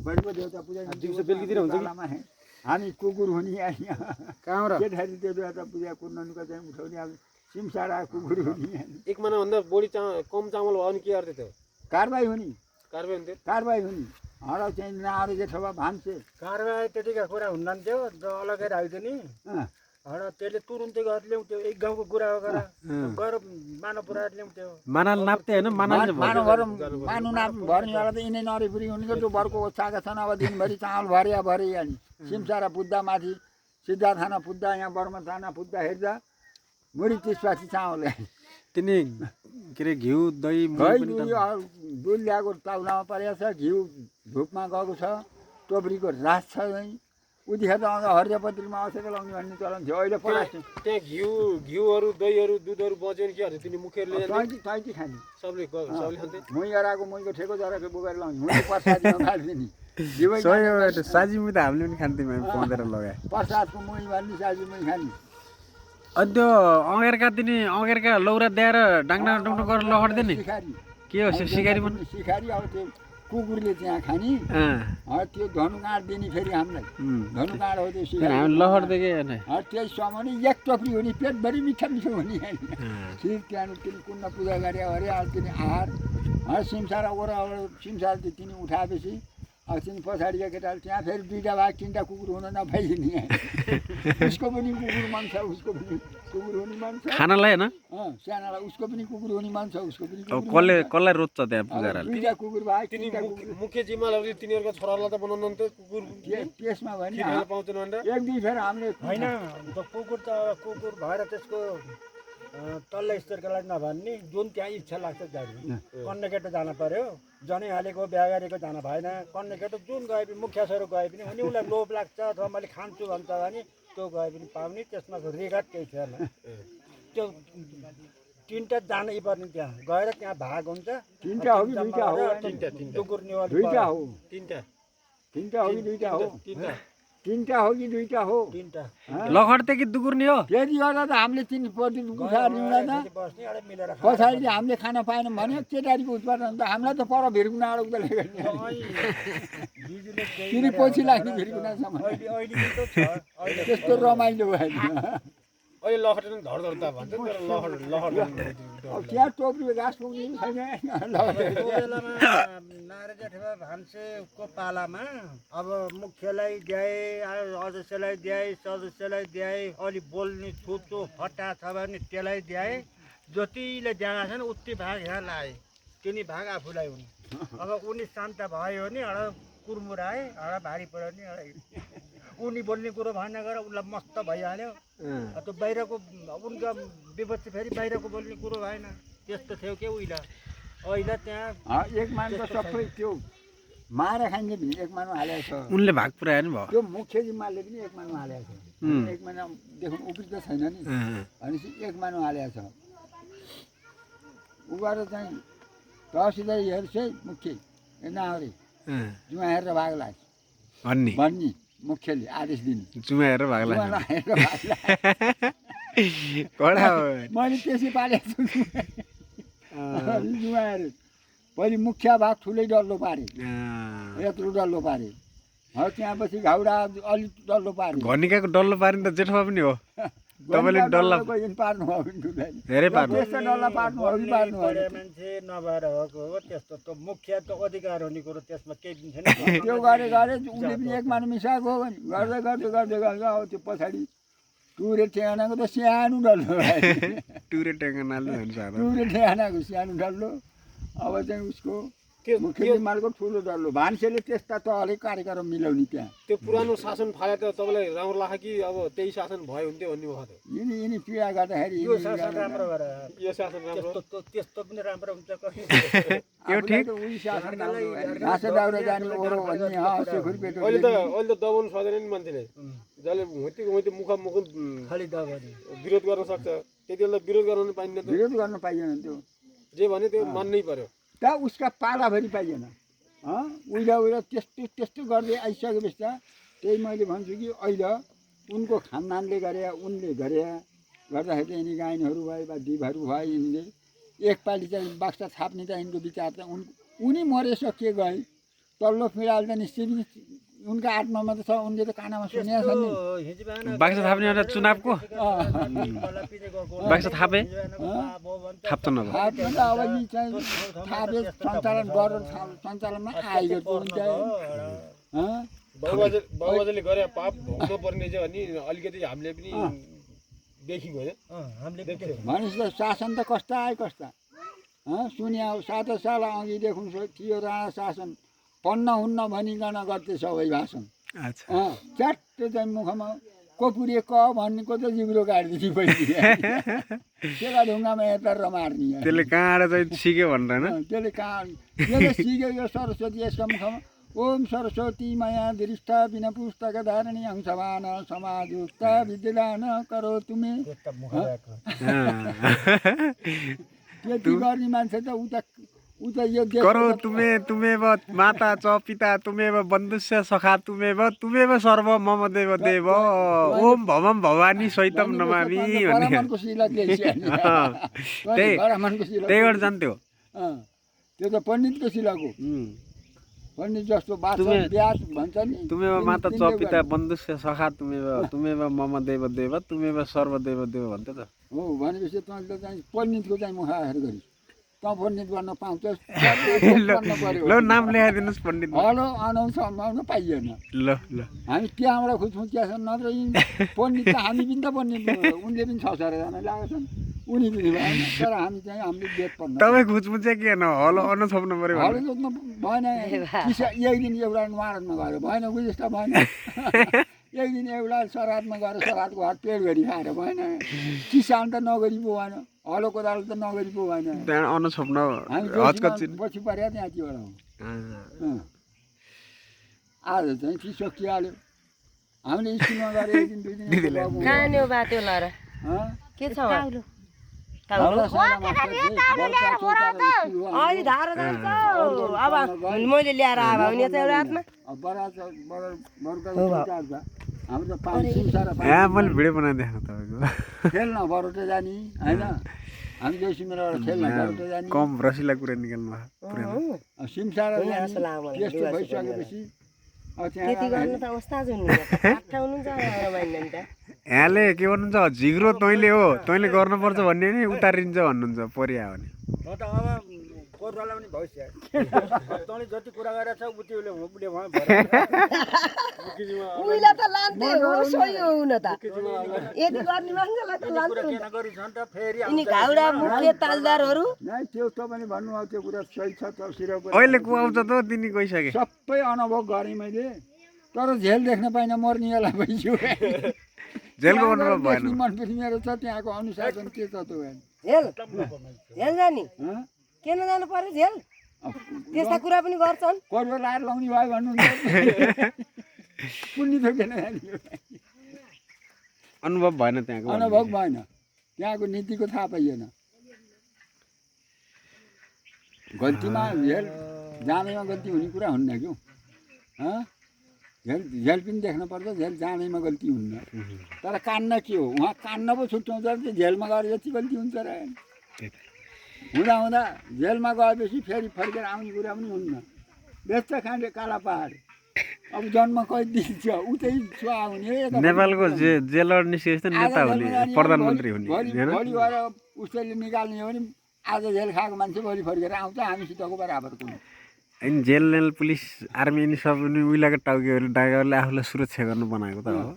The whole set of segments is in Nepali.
बढीको देउता पूजा दिउँसो बेलुकीतिर हुन्छ कि? हामी कुकुर हुने कहाँ र केटारी त्यो देउता पूजा कुर्नुको चाहिँ उठाउने अब सिमसारा कुकुर हुने एक महिनाभन्दा बढी कम चामल भयो भने के गर्दै थियो कारबाही हुने कारबाही हुन्थ्यो कारबाही हुने हडा चाहिँ नआएर जेठोबा भान्से कारबाही त्यतिका कुरा हुन्न थियो अलग्गै राख्थ्यो नि हडा त्यसले तुरुन्तै गएर ल्याउँथ्यो एक गाउँको कुरा गएर मानव पुऱ्याएर ल्याउँथ्यो मानल नाप्थे होइन मानल मानु नाप भर्नेवाला त यिनै नरिपुरी हुनेको त्यो भरको ओछाका छन् अब दिनभरि चामल भरे अनि सिमसारा पुज्दा माथि सिद्धा थाना पुज्दा यहाँ बर्मा थाना पुज्दा हेर्दा मुरी त्यसपछि चामल तिनी के अरे घिउ दही दुध ल्याएको ताउलामा परेको छ घिउ धुपमा गएको छ टोप्रीको रास छ यहीँ उतिखेर त आउँदा हरियापत्रीमा औषध लाउने भन्ने चलन थियो अहिले पलास्टिक त्यहाँ घिउहरू दहीहरू दुधहरू बच्यो भने के गर्छ तिनी मुखेरले तैँती खाने सबले खान्थे मुही अराको मुहीको ठेको जराको बोकेर लाउने मुही प्रसादमा खालिदिने साजी मुही त हामीले पनि खान्थ्यौँ हामी पौँधेर लगाए प्रसादको मुही भन्ने साजी मुही खाने अनि त्यो अँगेरका लौरा दिएर डाङ्डा डुङ्डो गरेर लहर्दै नि के हो सिकारी पनि सिकारी अब त्यो कुकुरले त्यहाँ खाने त्यो धनुकाँड दिने फेरि हामीलाई धनुकाँड हो त्यो सिकारी हामी लहर्दै के त्यही समाउने एक टोक्री हुने पेटभरि मिठा मिठो हुने खिर त्यहाँदेखि तिनी कुन्न पूजा गरे अरे अब तिनी आहार सिमसारा ओह्राबाट सिमसार तिनी उठाएपछि अब तिनी पछाडिका केटाले त्यहाँ फेरि दुईवटा भाग तिनवटा कुकुर हुन नपाइदिने उसको पनि कुकुर मन छ उसको पनि कुकुर हुने मन छ खानालाई होइन सानालाई उसको पनि कुकुर हुने मन छ उसको पनि कसलाई रोज्छ त्यहाँ पुजाराले दुईवटा कुकुर भाग तिनी मुख्य जिम्माले तिनीहरूको छोरालाई त बनाउनु त कुकुर त्यसमा भने पाउँछन् भनेर एक दुई फेर हामीले होइन कुकुर त कुकुर भएर त्यसको तल्लो स्तरको लागि नभन्ने जुन त्यहाँ इच्छा लाग्छ जाने कन्ने केटो जान पर्यो जनै हालेको बिहा गरेको जान भएन कन्ने केटो जुन गए पनि मुखिया छोरो गए पनि अनि उसलाई लोभ लाग्छ अथवा मैले खान्छु भन्छ भने त्यो गए पनि पाउने त्यसमा रेगत केही छैन त्यो तिनवटा जानै पर्ने त्यहाँ गएर त्यहाँ भाग हुन्छ तिनवटा हो कि दुईवटा हो कुकुर नेवाली दुईवटा हो तिनवटा हो कि दुईवटा हो तिनवटा हो कि दुईवटा हो तिनवटा लखड्थे कि दुकुर्ने हो त्यति गर्दा त हामीले तिनपट्टि उठाएर हिँड्दा त पछाडि हामीले खान पाएनौँ भने केटारीको उत्पादन त हामीलाई त पर भिरकुना उता लगाउने तिनी पछि लाग्ने भिरकुनासम्म त्यस्तो रमाइलो भयो अहिले लखटेर धडधड भन्छ अब त्यहाँ टोक्री घाँस पुग्ने छैन नारे जेठा भान्सेको पालामा अब मुख्यलाई द्याए अध्यक्षलाई द्याए सदस्यलाई द्याए अलि बोल्ने छुचो फट्टा छ भने त्यसलाई द्याए जतिले दिएका छन् उति भाग यहाँ लाए तिनी भाग आफूलाई हुने अब उनी शान्त भयो भने एउटा कुरमुराए एउटा भारी पऱ्यो भने एउटा उनी बोल्ने कुरो भएन गएर उसलाई मस्त भइहाल्यो त्यो बाहिरको उनका विपत्ति फेरि बाहिरको बोल्ने कुरो भएन त्यस्तो थियो के उहिले अहिले त्यहाँ एक मान त सबै त्यो मारा खाइने पनि एक मानमा हालेको छ उनले भाग पुऱ्यायो नि भयो त्यो मुख्य जिम्माले पनि एक मानमा हालेको छ एक महिनादेखि उब्रित छैन नि भनेपछि एक मानमा हालेको छ उ गरेर चाहिँ तहसिलदार हेर्छ मुख्य नआउने जुवा हेरेर भाग लाग्छ भन्ने मुख्यले आदेश दिने जुमा हेरेर भाग लाग्छ मैले त्यसै पालेको छु जुमा हेरेर पहिले मुखिया भाग ठुलै डल्लो पारे यत्रो डल्लो पारे त्यहाँपछि घाउडा अलिक डल्लो पारे घनिकाको डल्लो पार्ने त जेठमा पनि हो तपाईँले डल्ला पार्नु भयो धेरै पार्नु डल्ला पार्नु हो कि पार्नु मान्छे नभएर भएको हो त्यस्तो त मुख्य त अधिकार हुने कुरो त्यसमा केही पनि छैन त्यो गरे उसले पनि एक मान मिसाएको हो भने गर्दै अब त्यो पछाडि टुरे ठेगानाको त सानो डल्लो टुरे ठेगानाले टुरे ठेगानाको सानो डल्लो अब चाहिँ उसको मुख्य जिम्माको ठुलो डल्लो भान्सेले त्यस्ता त अलिक कार्यक्रम मिलाउने त्यहाँ त्यो पुरानो शासन फाले त तपाईँलाई राम्रो लाग्यो कि अब त्यही शासन भयो हुन्थ्यो भन्ने भयो यिनी पीडा गर्दाखेरि यो शासन राम्रो भएर यो शासन राम्रो त्यस्तो पनि राम्रो हुन्छ यो ठिक उही शासन घाँसे दाउरा जाने ओरो भन्ने खुरपेटो अहिले त दबाउनु सक्दैन नि मान्छेले जसले हुँती मुखामुख खालि दबाउने विरोध गर्न सक्छ त्यति बेला विरोध गर्न पाइँदैन विरोध गर्न पाइएन त्यो जे भने त्यो मान्नै पर्यो त उसका पालाभरि पाइएन उहिले त्यस्तो गर्दै आइसकेपछि त त्यही मैले भन्छु कि अहिले उनको खानदानले गरे उनले गरे गर्दाखेरि यिनी गायनहरू भए वा दिपहरू भए यिनीले एकपालि चाहिँ बाक्सा छाप्ने त यिनको विचार त उनी मरेछ के गए तल्लो पिँडाले त निश्चित उनका आत्मामा त छ उनले त कानामा सुनेको छ नि बाक्सा थाप्ने एउटा चुनावको बाक्सा थापे थाप्छ नभए थाप्नु त अब यी चाहिँ थापे सञ्चालन गरेर सञ्चालनमा आएको हुन्छ बाबुआजले गरे पाप भोग्नु पर्ने चाहिँ अनि अलिकति हामीले पनि देखेको होइन भनेपछि त शासन त कस्ता आयो कस्ता सुन्या 7 साल अघिदेखि थियो राणा शासन पढ्न हुन्न भनिकन गर्थे सबै भाषण च्याट्ट चाहिँ मुखमा कोपुरे क भन्नेको त जिब्रो काट्दिने पहिले त्यसलाई ढुङ्गामा हेरेर मार्ने त्यसले कहाँबाट चाहिँ सिक्यो भनेर होइन त्यसले सिक्यो यो सरस्वती यसको मुखमा ओम सरस्वती माया दृष्टा बिना पुस्तक धारणी अंशवान समाजयुक्त विद्यादान करो तुमे त्यति गर्ने मान्छे त उता यो करो तुमेव माता च पिता तुमेव बन्धुस्य सखा तुमेव सर्व मम देव देव ओम भवम भवानी सहितम नमामि त्यही गरेर जान्थ्यो त्यो त पण्डितको शिलाको पण्डित जस्तो ब्यास भन्छ नि तुमेव माता च पिता बन्धुस्य सखा तुमेव मम देव देव तुमेव सर्व देव देव भन्थ्यो त हो भनेपछि तैँले चाहिँ पण्डितको चाहिँ मुखाहरू गरी त पण्डित बन्न पाउँछस् ल नाम लेखाइदिनुहोस् पण्डित हलो अनाउन्स सम्भावना पाइएन ल ल हामी त्यहाँबाट खुज्छौँ त्यहाँ नत्र पण्डित त हामी पनि त पण्डित उनले पनि 6-7 जना लगाएको छन् उनी पनि भएन तर हामी चाहिँ हामीले बेद पढ्न तपाईँ खुचमुच चाहिँ के हलो अन्न छोप्नु पर्यो हलो जोत्नु भएन एक दिन एउटा मारनमा गएर भएन गुजस्ता भएन एक दिन एउटा श्राद्धमा गएर श्राद्धको हात पेट गरी खाएर भएन किसान त नगरी पो भएन हलो कोदालो त नगरी पो भएन त्यहाँ अन्न छोप्न पछि पऱ्यो त्यहाँ त्योबाट आज चाहिँ चिसो सकिहाल्यो हामीले स्कुलमा गएर एक दिन 2 दिन खाने बाटो ल र के छ अब मैले ल्याएर आयो भने एउटा हातमा हाम्रो त 5 सिमसारा मैले भिडियो बनाइदिएको तपाईँको खेल्न बरोटे जाने होइन हामी जोसिमेरबाट खेल्न बरोटे जाने कम रसिला कुरा निकाल्नु भयो सिमसारा त्यस्तो भइसकेपछि त्यति गर्न त अवस्था जुन आठाउनुहुन्छ नि त यहाँले के भन्नुहुन्छ झिग्रो तैँले हो तैँले गर्नुपर्छ भन्ने नि उतारिन्छ भन्नुहुन्छ परिया भने म त अब कोरवाला पनि भइसक्यो तँले जति कुरा गरेर छ उतिले हुँले भयो उइला त लान्थे हो सोही हो न त यदि गर्ने मान्छेलाई त लान्थे नगरी छन् त फेरि यिनी घाउडा मुख्य तालदारहरू नै त्यो पनि भन्नु हो त्यो कुरा सही छ तर्सिरहेको अहिले को आउँछ त तिनी गइसके सबै अनुभव गरेँ मैले तर झेल देख्न पाइन मर्नेवाला भइसक्यो जेलको अनुभव भएन मनपछि मेरो छ त्यहाँको अनुशासन के छ त्यो झेल झेल जाने किन जानु पर्यो झेल त्यस्ता कुरा पनि गर्छन् कोरवा लाएर लाउने भयो भन्नुहुन्छ पुण्य थोकेन अनुभव भएन त्यहाँको अनुभव भएन त्यहाँको नीतिको थाहा पाइएन गल्तीमा झेल जानेमा गल्ती हुने कुरा हुन्न क्यौ झेल पनि देख्न पर्छ झेल जानेमा गल्ती हुन्न तर कान्न के हो उहाँ कान्न पो छुट्याउँछ त्यो झेलमा गएर यति गल्ती हुन्छ र हुँदा झेलमा गएपछि फेरि फर्केर आउने कुरा पनि हुन्न बेच्छ खाने काला पहाड अब जन्म कैद दिन्छ उतै छुवा हुने नेपालको जेलर निस्केपछि नेता हुने प्रधानमन्त्री हुने भोलि गएर उसले निकाल्ने हो भने आज झेल खाएको मान्छे भोलि फर्केर आउँछ हामीसितको बराबर कुनै अनि जेल पुलिस आर्मी नि सब उहिलेको टाउकेहरू डाइगरले आफूलाई सुरक्षा गर्नु बनाएको त हो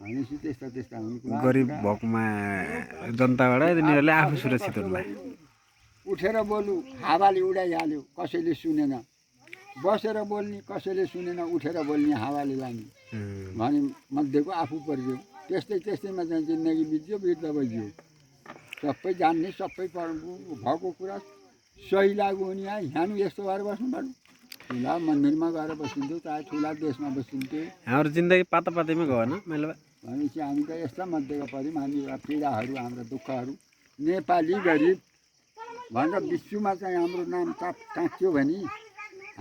भनेपछि त्यस्ता हुने कुरा गरिब भोकमा जनताबाट तिनीहरूले आफू सुरक्षित हुनुलाई उठेर बोलु हावाले उडाइहाल्यो कसैले सुनेन बसेर बोल्ने कसैले सुनेन उठेर बोल्ने हावाले लाने भने मध्येको आफू परियो त्यस्तैमा चाहिँ जिन्दगी बित्यो बित्दा भइयो सबै जान्ने सबै भएको कुरा सही लाग्यो भने यहाँ यस्तो भएर बस्नु पर्यो ठुला मन्दिरमा गएर बसिन्थ्यो चाहे ठुला देशमा बसिन्थ्यो हाम्रो जिन्दगी पातापातैमा गएन मैले भनेपछि हामी त यस्ता मध्येका पऱ्यौँ हामी पीडाहरू हाम्रा दुःखहरू नेपाली गरिब भनेर विश्वमा चाहिँ हाम्रो नाम टाँक्यो भने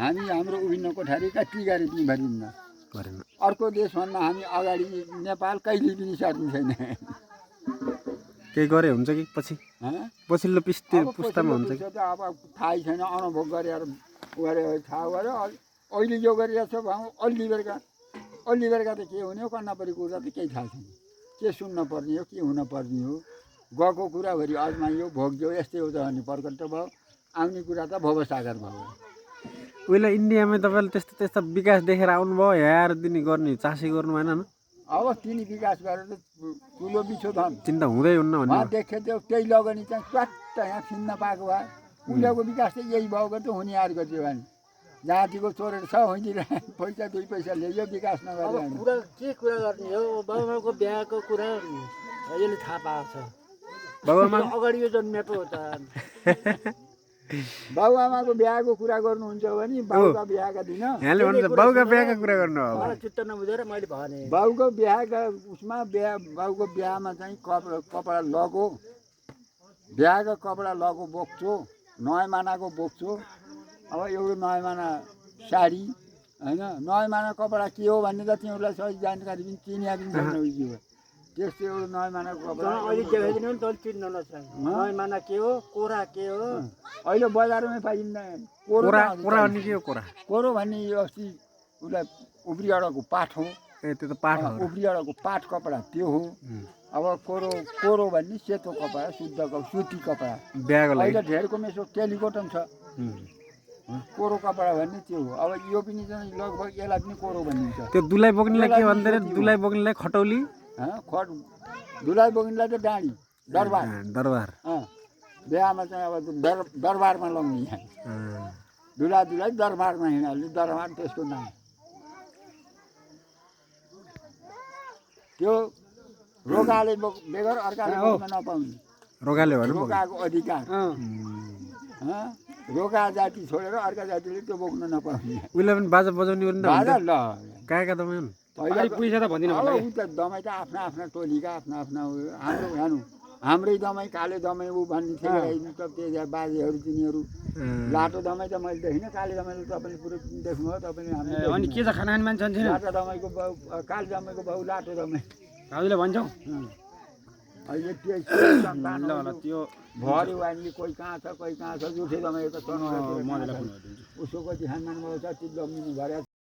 हामी हाम्रो उभिन्न कोठारीका टी गरिब नि भरिन्न अर्को देशभन्दा हामी अगाडि नेपाल कहिले पनि सर्ने छैन केही गरे हुन्छ कि पछि पछिल्लो पुस्तामा हुन्छ कि अब थाहै छैन अनुभव गरेर गरे थाहा गऱ्यो अहिले जो गरिरहेको छ भाउ अलि बेलुका त के हुने हो कन्नापरी कुरा त केही थाहा छैन के सुन्न पर्ने हो के हुन पर्ने हो गएको कुराभरि अजमाइयो भोग्यो यस्तै हो त भने प्रकट भयो आउने कुरा त भवसागर भयो उहिले इन्डियामा तपाईँले त्यस्तो विकास देखेर आउनुभयो हेर दिने गर्ने चासी गर्नु भएन न अब तिनी विकास गरेर ठुलो बिछो धन चिन्ता हुँदै हुन्न भन्ने उहाँ देखे त्यो त्यही लगनी चाहिँ ट्वाट्ट यहाँ फिन्न पाएको भए उहिलेको विकास चाहिँ यही भएको त हुने अर्को थियो भने जातिको चोरेर छ होइन पैसा 2 पैसा ल्यायो विकास नगरे होइन कुरा के कुरा गर्ने हो बाबुआमाको बिहाको कुरा यसले थाहा पाएको छ बाबुआमा अगाडि यो जन्मेको हो त बाबुआमाको बिहाको कुरा गर्नुहुन्छ भने बाबुका बिहाका दिन यहाँले भन्नुहुन्छ बाउका बिहाका कुरा गर्नु हो मलाई चित्त नबुझेर मैले भने बाबुको बिहाका उसमा बाबुको बिहामा चाहिँ कपडा लगो बिहाको कपडा लगो बोक्छु नयाँ मानाको बोक्छु अब एउटा नयाँ माना साडी होइन नयाँ माना कपडा के हो भन्ने त तिमीहरूलाई सही जानकारी पनि चिनिया पनि छैन उयो त्यस्तो एउटा नयाँ मानाको कपडा अहिले देखाइदिनु नि त चिन्न नचाहिँ नयाँ माना के हो कोरा के हो अहिले बजारमै पाइँदैन कोरा कोरा भन्ने के हो कोरा कोरो भन्ने यो अस्ति उसलाई उब्रियाडाको पाठ हो ए त्यो त पाठ हो उब्रियाडाको पाठ कपडा त्यो हो अब कोरो भन्ने सेतो कपडा शुद्ध सुती कपडा बिहाको लागि अहिले धेरैको मेसो टेलिकोटन छ कोरो कपडा भन्ने त्यो हो अब यो पनि चाहिँ लगभग यसलाई पनि कोरो भनिन्छ त्यो दुलाई बोक्नेलाई के भन्दैन दुलाई बोक्नेलाई खटौली दुलाई बोक्नेलाई त डाँडी दरबार दरबार बिहामा चाहिँ अब दरबारमा लगाउने यहाँ दुलाई दरबारमा हिँड्ने दरबार त्यसको नाम त्यो रोगाले बेगर अर्काले बोक्न नपाउने रोगाले भन्नु रोगाको अधिकार रोगा जाति छोडेर अर्का जातिले त्यो बोक्न नपाउने उहिले पनि बाजा बजाउने पनि बाजा ल कहाँका तपाईँ पैसा त भनिदिनु अब ऊ त दमाई त आफ्ना टोलीका आफ्ना हाम्रो हाम्रै दमाई काले दमाई ऊ भन्ने थियो त्यो बाजेहरू तिनीहरू लाटो दमाई त मैले देखिनँ काले दमाईले तपाईँले पुरै देख्नु हो तपाईँले हामीले अनि के छ खाना खाने मान्छे छैन लाटो दमाईको बाउ काले दमाईको बाउ लाटो दमाई हजुरले भन्छौ अहिले त्यो भर्यो भने कोही कहाँ छ जुठे दमाई त उसको कति खानमान छ त्यो जमिन भएर